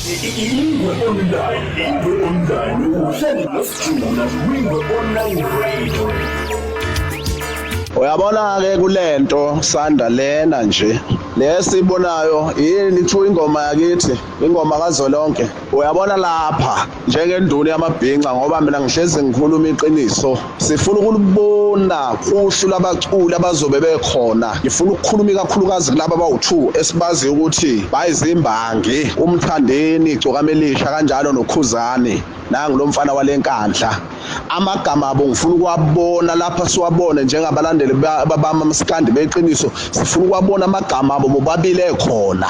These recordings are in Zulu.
Ingwe online, uhleli nosijula, Ingwe online radio. Uyabona ke kulento sanda lena nje lesibonayo yini kuthiwa ingoma yakithi ingoma kaZwelonke uyabona lapha njengenduni yamabhinqa ngoba mina ngihlezi ngikhuluma iqiniso sifuna ukulibona uhlu labaculi abazobe bekhona ngifuna ukukhuluma kakhulukazi kulabo abawu2 esibazi ukuthi bayizimbangi umthandeni Igcokama elisha kanjalo noKhuzani nangu lo mfana walenkandla amagama abo ngifuna ukuwabona lapha siwabone njengabalandeli babama Maskand beqiniso sifuna ukuwabona amagama abo bobabili ekhona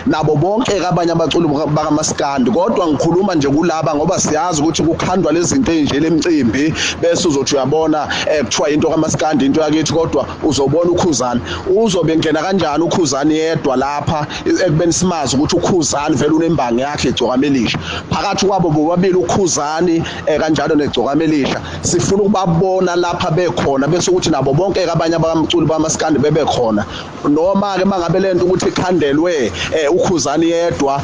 nabo bonke abanye abaculi baka Maskand kodwa ngikhuluma nje kulaba ngoba siyazi ukuthi kukhandwa lezi zinto enje lemicimbi bese uzothi uyabona kuthiwa into kaMaskand into yakithi kodwa uzobona uKhuzani uzobe ngena kanjani uKhuzani yedwa lapha ekubeni simazi ukuthi uKhuzani vele unembangi yakhe Igcokama elisha phakathi kwabo bobabili uKhuzani kanjalo neGcokama elisha sifuna ukubabona lapha bekhona bese ukuthi nabo bonke abanye abamculi bamaskandi bebekhona noma ke mangabe lento ukuthi ikhandelwe uKhuzani yedwa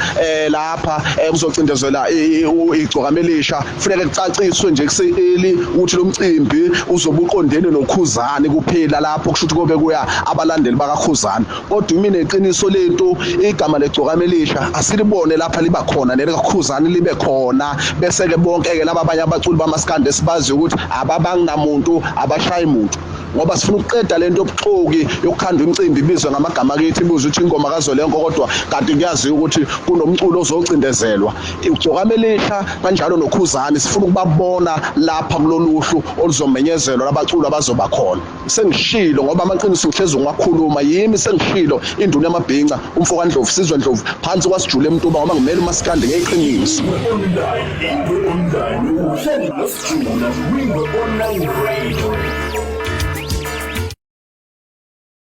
lapha kuzocindezela Igcokama elisha kufanele kucaciswe nje kuseli ukuthi lo mcimbi uzobe uqondene noKhuzani kuphela lapho kusho ukuthi kobe kuya abalandeli bakaKhuzani kodwa mina iqiniso lento igama leGcokama elisha asilibone lapha liba khona nelikaKhuzani libe khona bese ke bonke ke laba abanye abaculi bamaskandi esibazi ukuthi ababangamuntu abashayi umuntu ngoba sifuna ukuqeda lento yobuxoki yokukhanda imicimbi ibizwe ngamagama akithi ibuzwe ukuthi ingoma kaZwelonke kodwa kanti kuyaziwa ukuthi kunomculo ozocindezelwa Igcokama elisha kanjalo noKhuzani sifuna ukubabona lapha kuloluhlu oluzomenyezelwa labaculi abazoba khona sengishilo ngoba amaqiniso ngihlezi ngakhuluma yimi sengishilo induna yamabhinqa umfoka Ndlovu sizwe Ndlovu phansi kwasijule eMtuba ngoba ngimele uMaskand ngeqiniso Ingwe online, uhleli nosijula, Ingwe online radio.